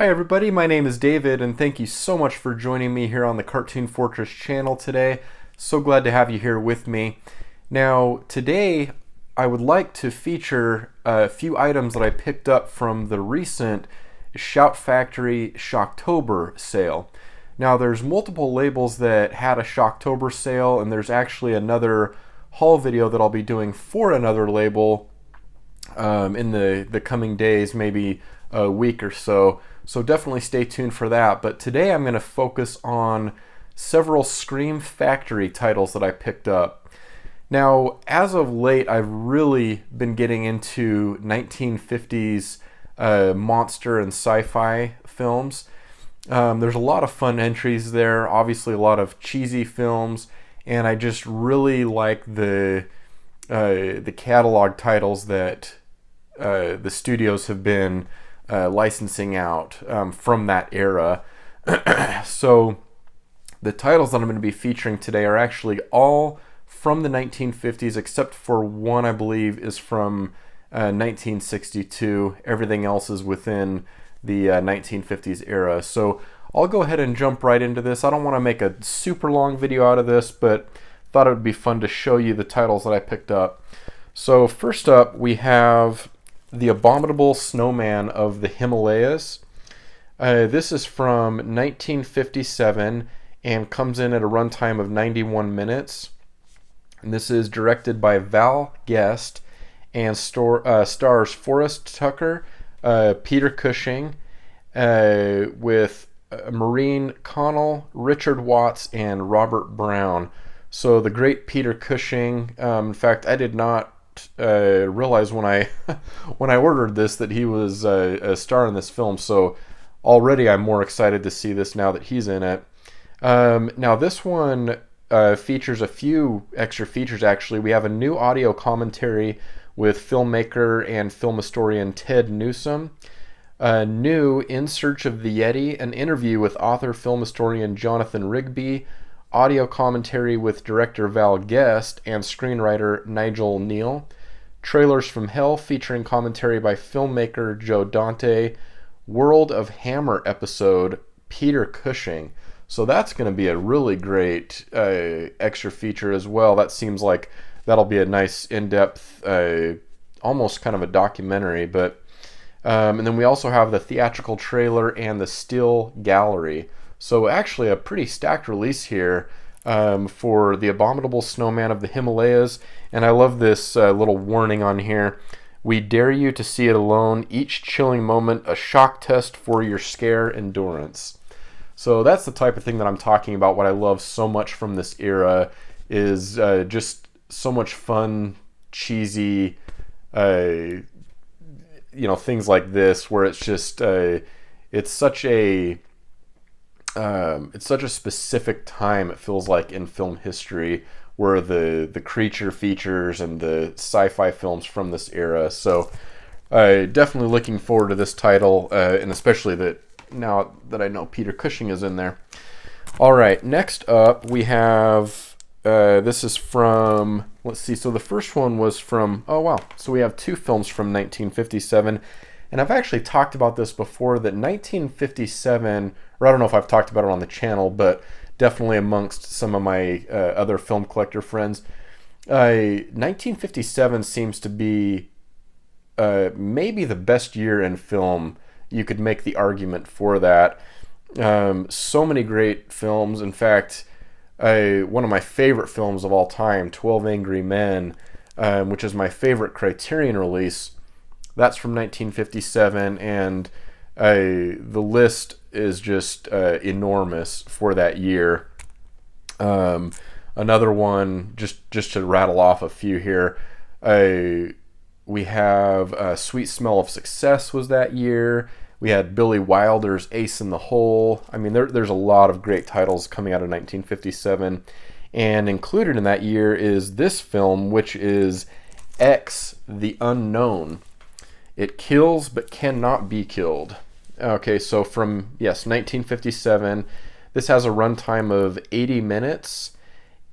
Hi everybody, my name is David and thank you so much for joining me here on the Cartoon Fortress channel today. So glad to have you here with me. Now today I would like to feature a few items that I picked up from the recent Shout Factory Shocktober sale. Now there's multiple labels that had a Shocktober sale, and there's actually another haul video that I'll be doing for another label in the coming days, maybe a week or so. So definitely stay tuned for that. But today I'm going to focus on several Scream Factory titles that I picked up. Now, as of late, I've really been getting into 1950s monster and sci-fi films. There's a lot of fun entries there, obviously a lot of cheesy films, and I just really like the catalog titles that the studios have been licensing out from that era. So the titles that I'm going to be featuring today are actually all from the 1950s, except for one I believe is from 1962. Everything else is within the 1950s era. So I'll go ahead and jump right into this. I don't want to make a super long video out of this, but thought it would be fun to show you the titles that I picked up. So first up we have the Abominable Snowman of the Himalayas. This is from 1957 and comes in at a runtime of 91 minutes. And this is directed by Val Guest and stars Forrest Tucker, Peter Cushing, with Maureen Connell, Richard Watts, and Robert Brown. So the great Peter Cushing. In fact, I did not realize when I when I ordered this that he was a star in this film. So already I'm more excited to see this now that he's in it. Now this one features a few extra features. Actually, we have a new audio commentary with filmmaker and film historian Ted Newsom. A new In Search of the Yeti, an interview with author film historian Jonathan Rigby, audio commentary with director Val Guest and screenwriter Nigel Neal, Trailers from Hell featuring commentary by filmmaker Joe Dante, World of Hammer episode Peter Cushing. So that's going to be a really great extra feature as well. That seems like that'll be a nice in-depth, almost kind of a documentary. But and then we also have the theatrical trailer and the still gallery. So actually a pretty stacked release here for the Abominable Snowman of the Himalayas. And I love this little warning on here. We dare you to see it alone. Each chilling moment a shock test for your scare endurance. So that's the type of thing that I'm talking about. What I love so much from this era is just so much fun, cheesy, things like this, where it's just it's such a specific time, it feels like, in film history, where the creature features and the sci-fi films from this era. So definitely looking forward to this title, and especially that now that I know Peter Cushing is in there. All right, next up we have this is from, let's see, so the first one was from, oh wow, so we have two films from 1957, and I've actually talked about this before, that 1957, or I don't know if I've talked about it on the channel, but definitely amongst some of my other film collector friends, 1957 seems to be maybe the best year in film. You could make the argument for that. So many great films. In fact, one of my favorite films of all time, 12 Angry Men, which is my favorite Criterion release, that's from 1957, and the list is just enormous for that year. Another one, just to rattle off a few here, we have Sweet Smell of Success was that year. We had Billy Wilder's Ace in the Hole. I mean, there's a lot of great titles coming out of 1957. And included in that year is this film, which is X, the Unknown. It kills but cannot be killed. Okay, so from, yes, 1957. This has a runtime of 80 minutes.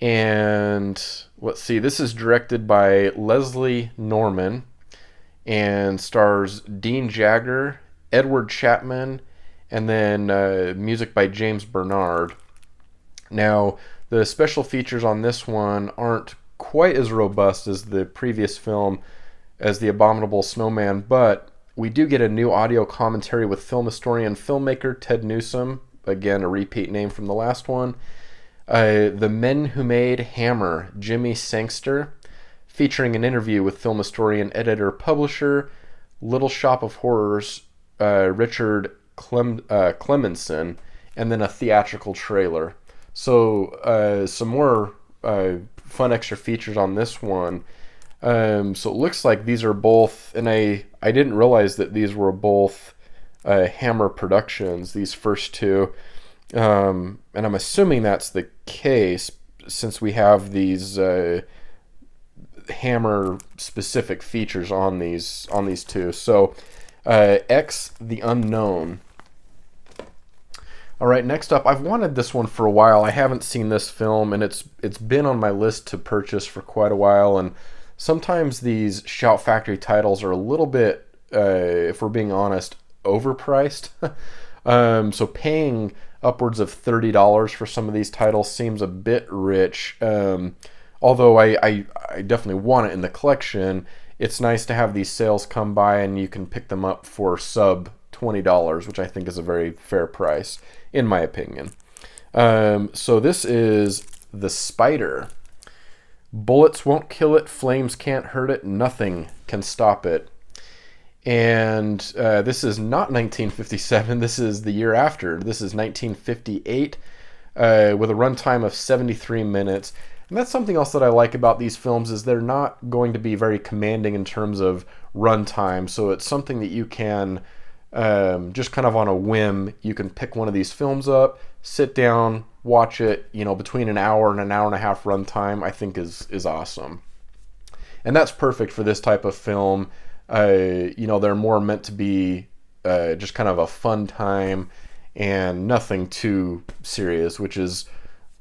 And let's see, this is directed by Leslie Norman and stars Dean Jagger, Edward Chapman, and then music by James Bernard. Now, the special features on this one aren't quite as robust as the previous film, as the Abominable Snowman, but we do get a new audio commentary with film historian filmmaker Ted Newsom, again a repeat name from the last one. The Men Who Made Hammer, Jimmy Sangster, featuring an interview with film historian, editor, publisher, Little Shop of Horrors, Richard Clemenson, and then a theatrical trailer. So some more fun extra features on this one. So it looks like these are both, and I didn't realize that these were both Hammer Productions, these first two. And I'm assuming that's the case since we have these Hammer specific features on these two. So X the Unknown. All right, next up, I've wanted this one for a while. I haven't seen this film, and it's been on my list to purchase for quite a while. And sometimes these Shout Factory titles are a little bit, if we're being honest, overpriced. So paying upwards of $30 for some of these titles seems a bit rich. Although I definitely want it in the collection, it's nice to have these sales come by and you can pick them up for sub $20, which I think is a very fair price, in my opinion. So this is The Spider. Bullets won't kill it, flames can't hurt it, nothing can stop it. And this is not 1957, this is the year after. This is 1958 with a runtime of 73 minutes. And that's something else that I like about these films, is they're not going to be very commanding in terms of runtime. So it's something that you can, just kind of on a whim, you can pick one of these films up, sit down, watch it, between an hour and a half runtime, I think is awesome. And that's perfect for this type of film. They're more meant to be just kind of a fun time and nothing too serious, which is,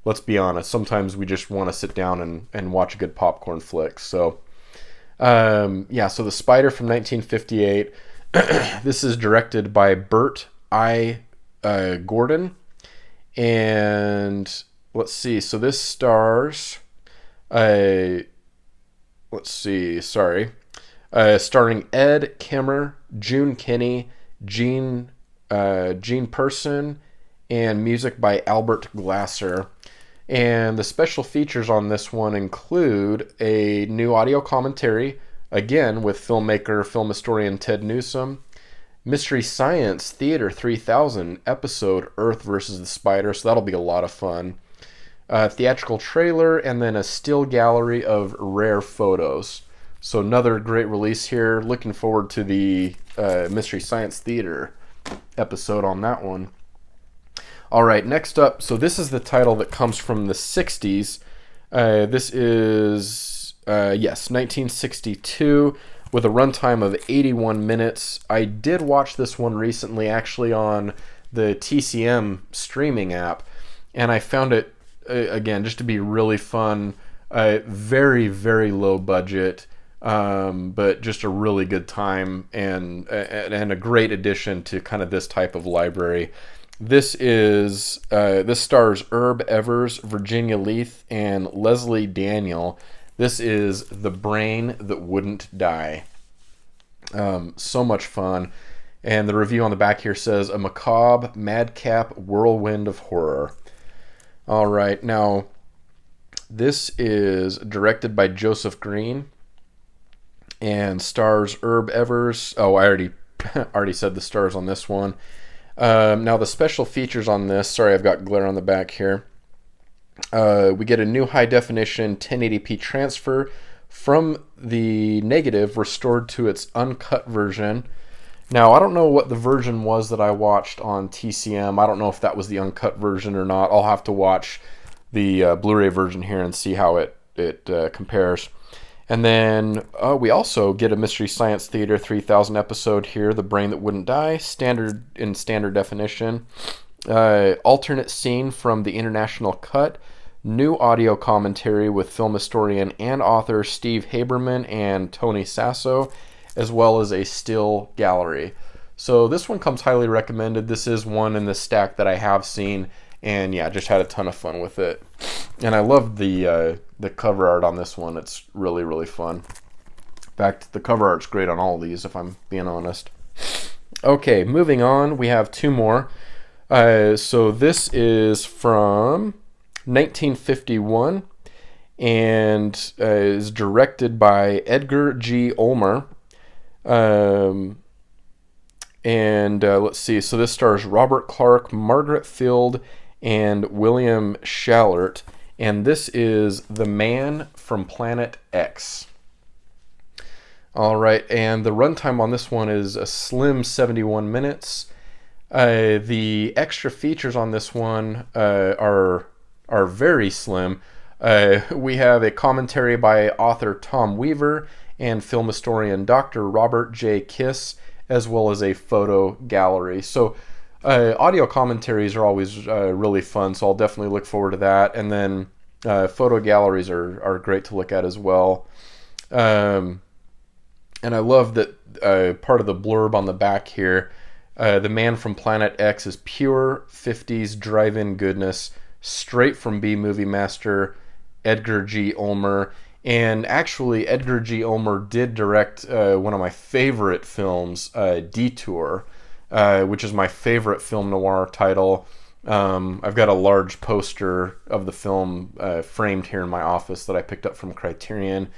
let's be honest, sometimes we just want to sit down and watch a good popcorn flick. So, so The Spider from 1958. This is directed by Burt I. Gordon. And let's see, so this stars, starring Ed Kimmer, June Kinney, Gene Person, and music by Albert Glasser. And the special features on this one include a new audio commentary, again with film historian Ted Newsom, Mystery Science Theater 3000 episode Earth versus the Spider, so that'll be a lot of fun. Theatrical trailer, and then a still gallery of rare photos. So another great release here. Looking forward to the Mystery Science Theater episode on that one. All right, next up, so this is the title that comes from the 60s. This is, 1962. With a runtime of 81 minutes. I did watch this one recently, actually, on the TCM streaming app, and I found it, again, just to be really fun. Very, very low budget, but just a really good time, and a great addition to kind of this type of library. This stars Herb Evers, Virginia Leith, and Leslie Daniel. This is The Brain That Wouldn't Die. So much fun. And the review on the back here says, a macabre, madcap whirlwind of horror. All right, now, this is directed by Joseph Green and stars Herb Evers. Oh, I already said the stars on this one. Now, the special features on this, sorry, I've got glare on the back here. We get a new high-definition 1080p transfer from the negative restored to its uncut version. Now, I don't know what the version was that I watched on TCM. I don't know if that was the uncut version or not. I'll have to watch the Blu-ray version here and see how it compares. And then we also get a Mystery Science Theater 3000 episode here, The Brain That Wouldn't Die, standard definition. Alternate scene from the international cut, new audio commentary with film historian and author Steve Haberman and Tony Sasso, as well as a still gallery. So this one comes highly recommended. This is one in the stack that I have seen, and yeah, just had a ton of fun with it. And I love the cover art on this one. It's really, really fun. In fact, the cover art's great on all of these, if I'm being honest. Okay, moving on, we have two more. So this is from 1951 and is directed by Edgar G. Ulmer. Let's see, so this stars Robert Clark, Margaret Field, and William Schallert. And this is The Man from Planet X. All right, and the runtime on this one is a slim 71 minutes. The extra features on this one are very slim. We have a commentary by author Tom Weaver and film historian Dr. Robert J. Kiss, as well as a photo gallery. So audio commentaries are always really fun, so I'll definitely look forward to that. And then photo galleries are great to look at as well. And I love that part of the blurb on the back here. The Man from Planet X is pure 50s drive-in goodness, straight from B-movie master Edgar G. Ulmer. And actually, Edgar G. Ulmer did direct one of my favorite films, Detour, which is my favorite film noir title. I've got a large poster of the film framed here in my office that I picked up from Criterion.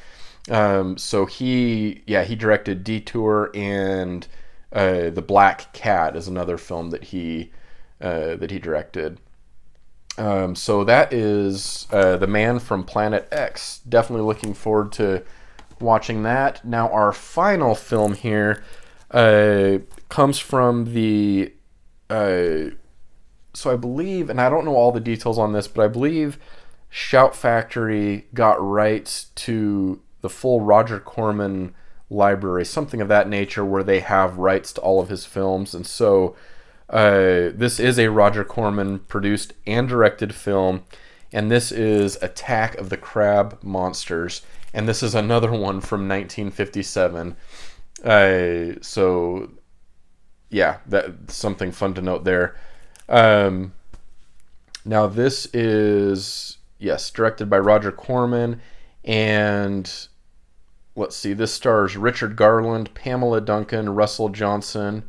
So he directed Detour, and The Black Cat is another film that he directed. So that is The Man from Planet X. Definitely looking forward to watching that. Now our final film here comes from the so I believe, and I don't know all the details on this, but I believe Shout Factory got rights to the full Roger Corman library, something of that nature, where they have rights to all of his films. And so this is a Roger Corman produced and directed film, and this is Attack of the Crab Monsters, and this is another one from 1957. So yeah, that's something fun to note there. Now this is, yes, directed by Roger Corman, and let's see, this stars Richard Garland, Pamela Duncan, Russell Johnson,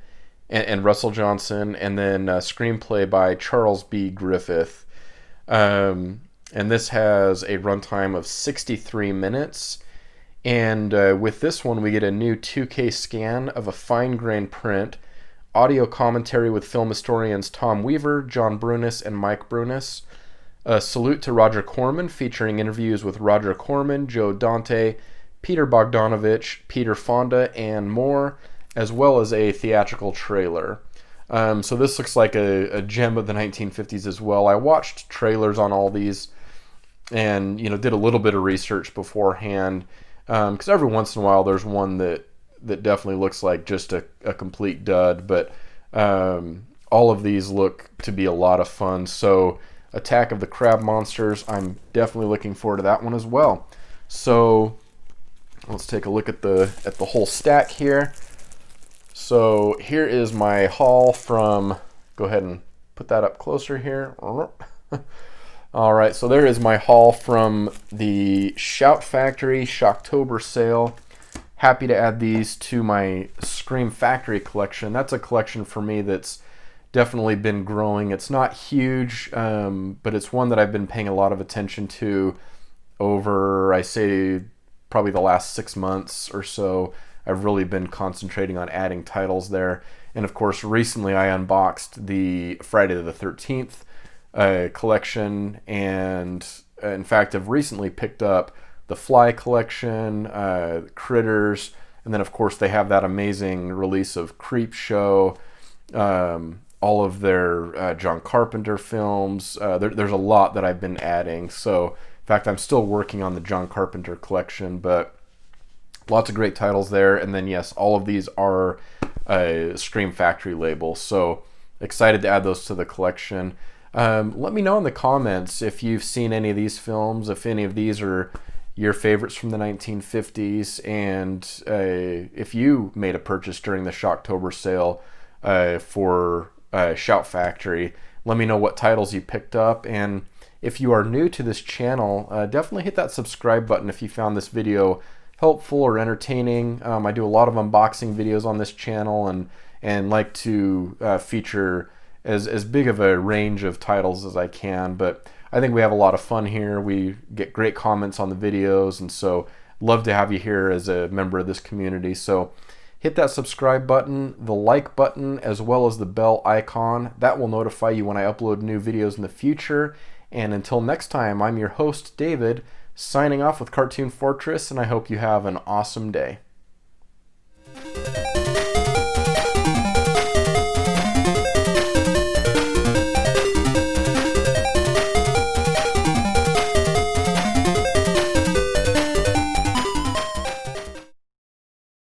and Russell Johnson, and then a screenplay by Charles B. Griffith. And this has a runtime of 63 minutes. And with this one, we get a new 2K scan of a fine-grained print, audio commentary with film historians Tom Weaver, John Brunis, and Mike Brunis. A salute to Roger Corman, featuring interviews with Roger Corman, Joe Dante, Peter Bogdanovich, Peter Fonda, and more, as well as a theatrical trailer. So this looks like a gem of the 1950s as well. I watched trailers on all these and did a little bit of research beforehand, because every once in a while there's one that definitely looks like just a complete dud, but all of these look to be a lot of fun. So Attack of the Crab Monsters, I'm definitely looking forward to that one as well. So let's take a look at the whole stack here. So here is my haul from, go ahead and put that up closer here. All right, so there is my haul from the Shout Factory Shocktober Sale. Happy to add these to my Scream Factory collection. That's a collection for me that's definitely been growing. It's not huge, but it's one that I've been paying a lot of attention to over, I say, probably the last 6 months or so. I've really been concentrating on adding titles there. And of course, recently I unboxed the Friday the 13th collection, and in fact, I've recently picked up the Fly collection, Critters, and then of course they have that amazing release of Creep Show, all of their John Carpenter films. There's a lot that I've been adding. So in fact, I'm still working on the John Carpenter collection, but lots of great titles there. And then yes, all of these are Scream Factory labels. So excited to add those to the collection. Let me know in the comments if you've seen any of these films, if any of these are your favorites from the 1950s, and if you made a purchase during the Shocktober sale, for Shout Factory. Let me know what titles you picked up, and if you are new to this channel, definitely hit that subscribe button if you found this video helpful or entertaining. I do a lot of unboxing videos on this channel, and like to feature as big of a range of titles as I can, but I think we have a lot of fun here. We get great comments on the videos, and so love to have you here as a member of this community. So hit that subscribe button, the like button, as well as the bell icon. That will notify you when I upload new videos in the future. And until next time, I'm your host, David, signing off with Cartoon Fortress, and I hope you have an awesome day.